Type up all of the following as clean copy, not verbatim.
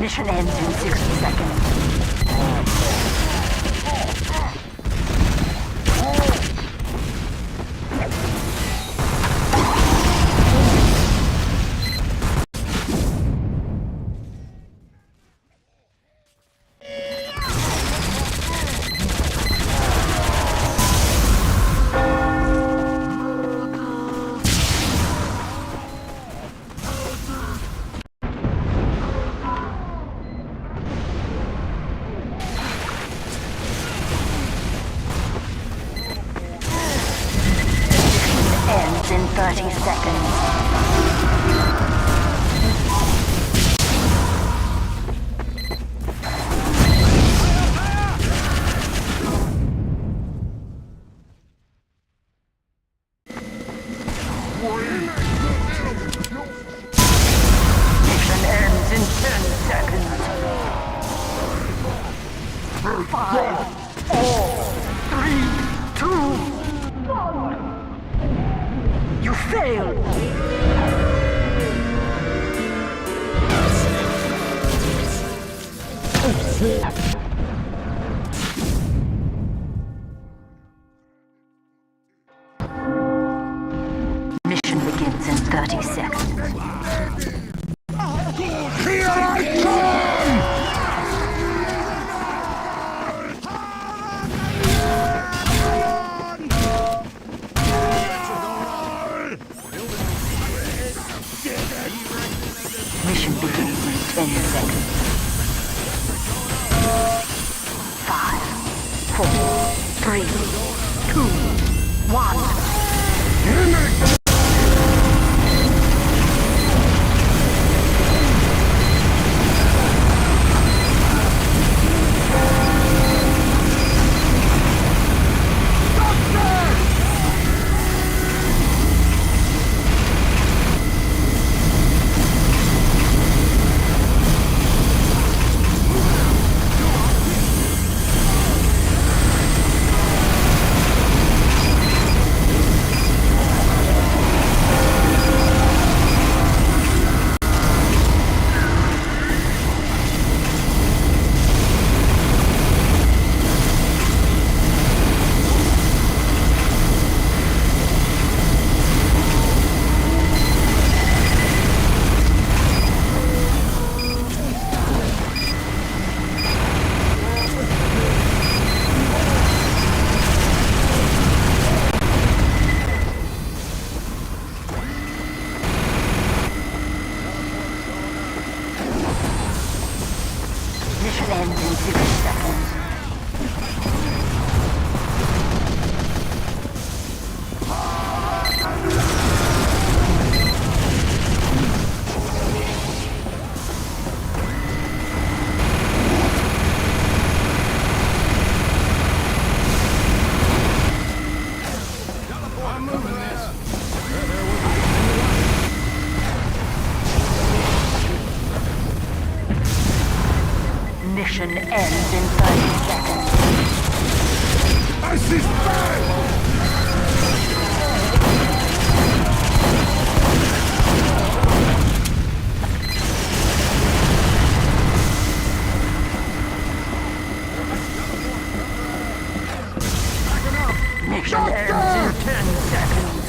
Mission ends in 60 seconds. Ends in 30 seconds. Mission ends in 10 seconds. 5, 4, 3, 2, 1. You failed! Mission begins in 30 seconds. Here I come! Mission begins in 10 seconds. 5, 4, 3, 2, 1. Mission ends in 60 seconds. Mission ends in 30 seconds. I see fire! Mission ends in 10 seconds.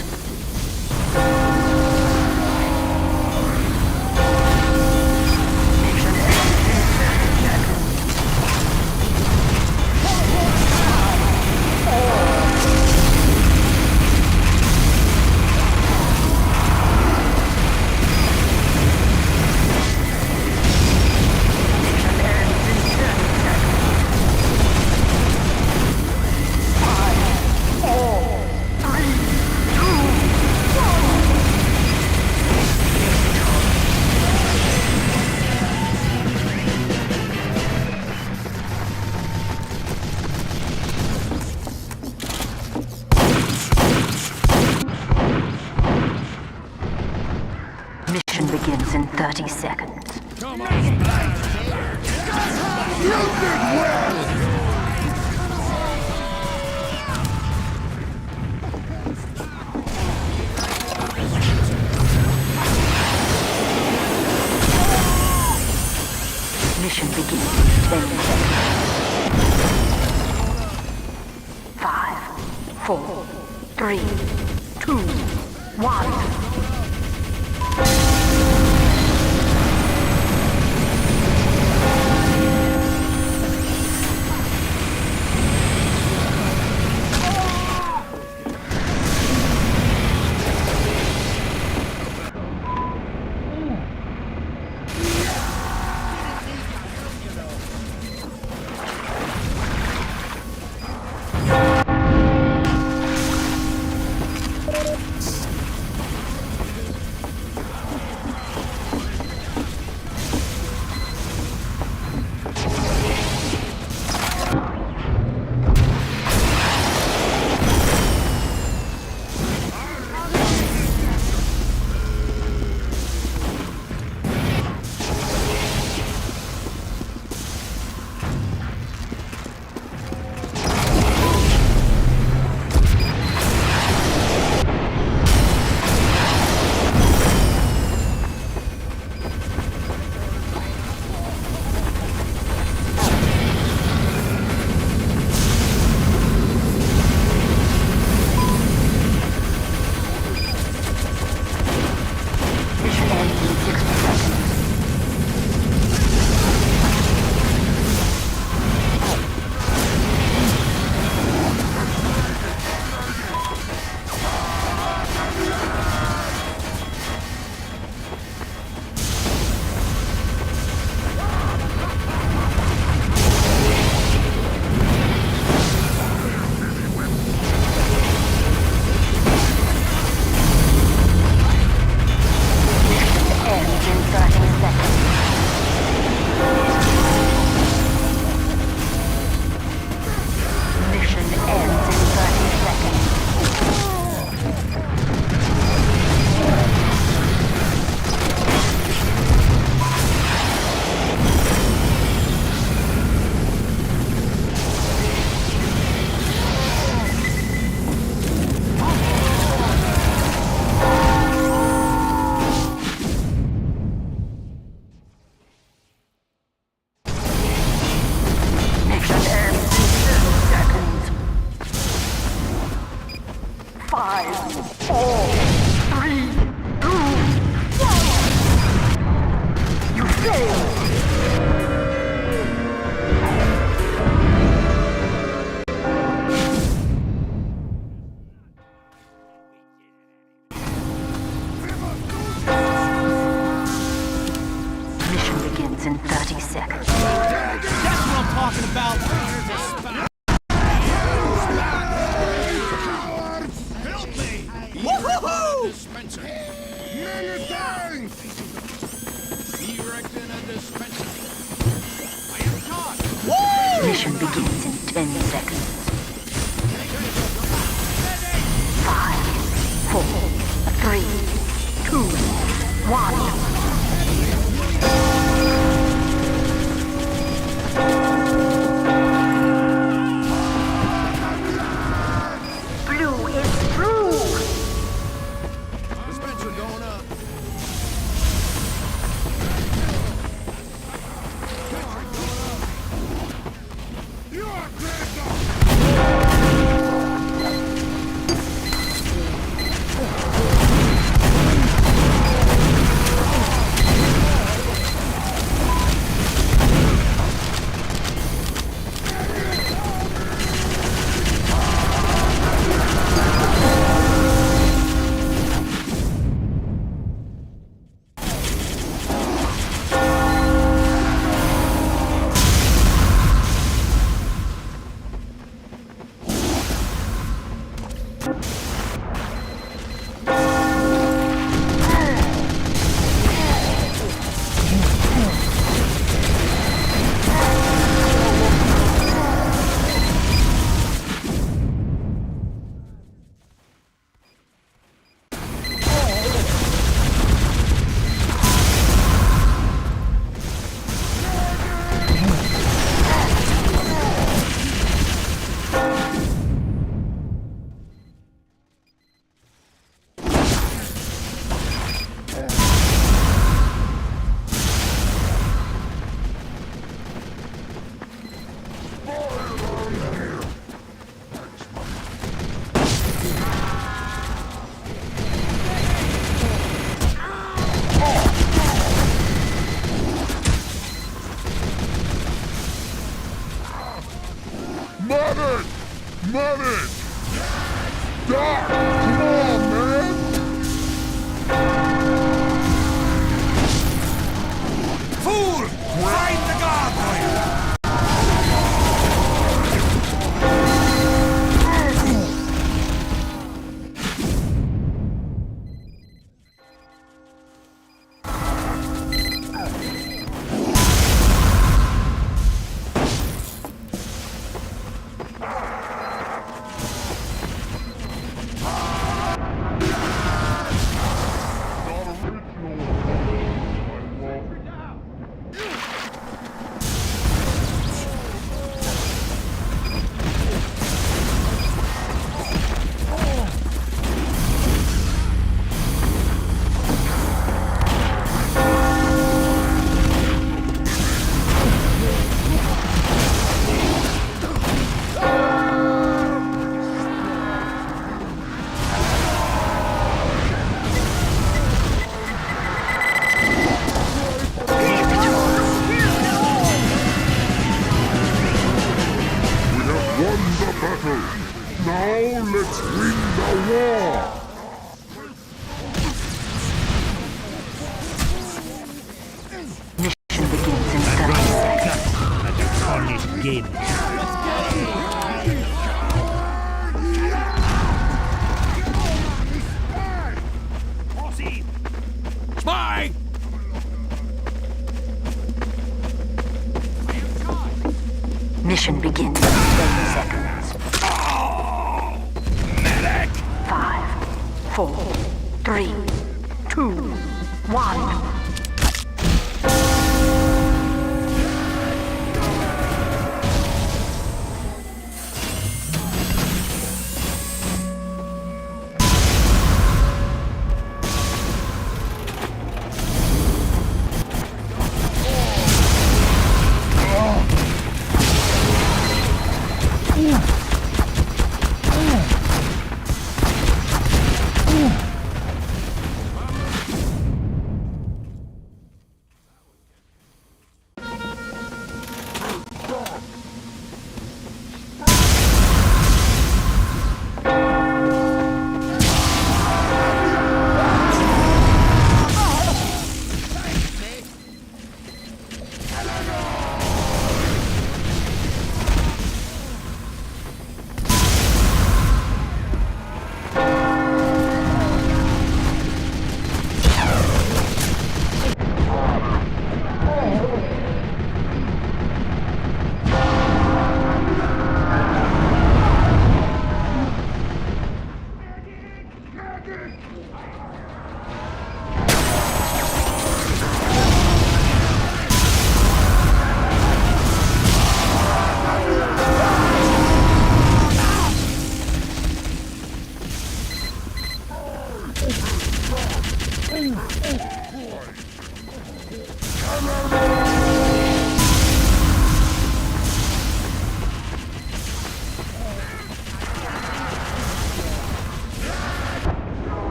Begins in 30 seconds. Come on, you did well! 4, 3, 2, 1. Mission ends in 60 seconds. Ends in 30 seconds. Mission ends in 30 seconds. Mission ends in 10 seconds. 5, 4, 3, 2, 1. You failed. Mission begins in 30 seconds. That's what I'm talking about. Help me! Woohoo! Dispenser. Many thanks! Erecting a dispenser. I am caught. Woo! Mission begins in 10 seconds. 5, 4, 3, 2, 1. Blue is through. Dispenser going up. You are critical! Medic! Doc! Come on, man! Fool! Find the guardrail! Won the battle! Now let's win the war! Mission begins in 30 seconds. Like a tarnished game. Proceed! Spy! I am charged! Mission begins in 30 seconds. Medic! 5, 4, 3, 2, 1.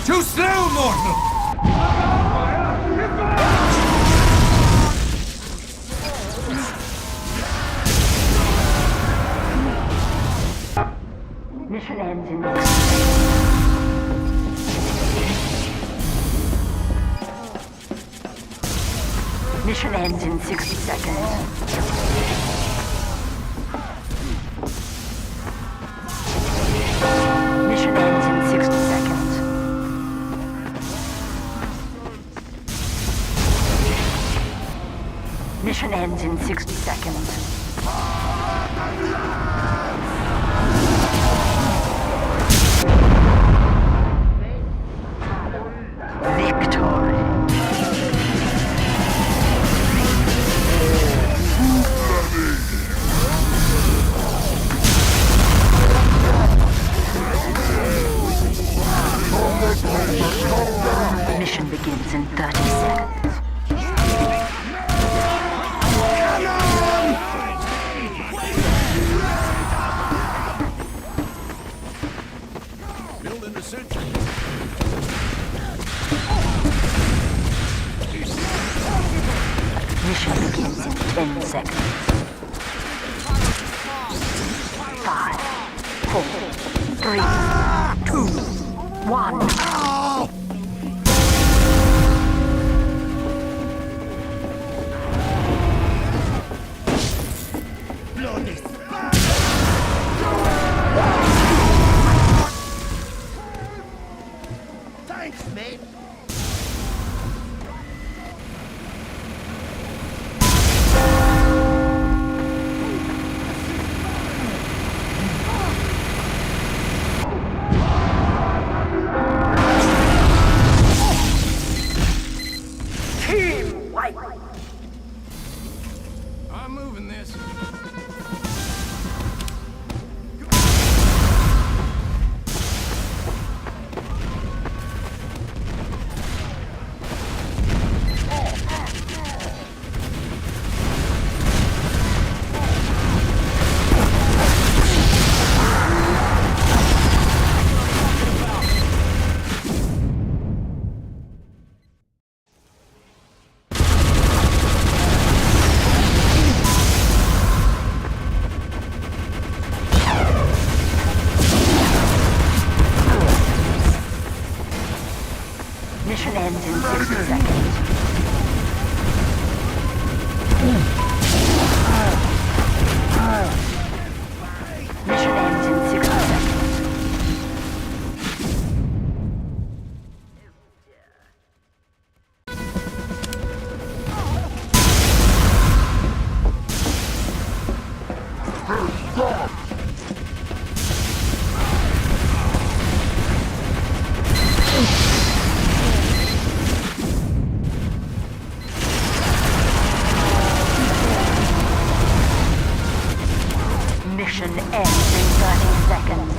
Too slow, mortal! Mission ends in Mission ends in 60 seconds. Mission ends in 60 seconds. Mission ends in 60 seconds. Victory. seconds. 5, 4, 3, 2, 1. Thanks, mate. Team wipe. I'm moving this. Mission ends in 60 seconds. Mission ends in 60 seconds. Mission ends in 30 seconds.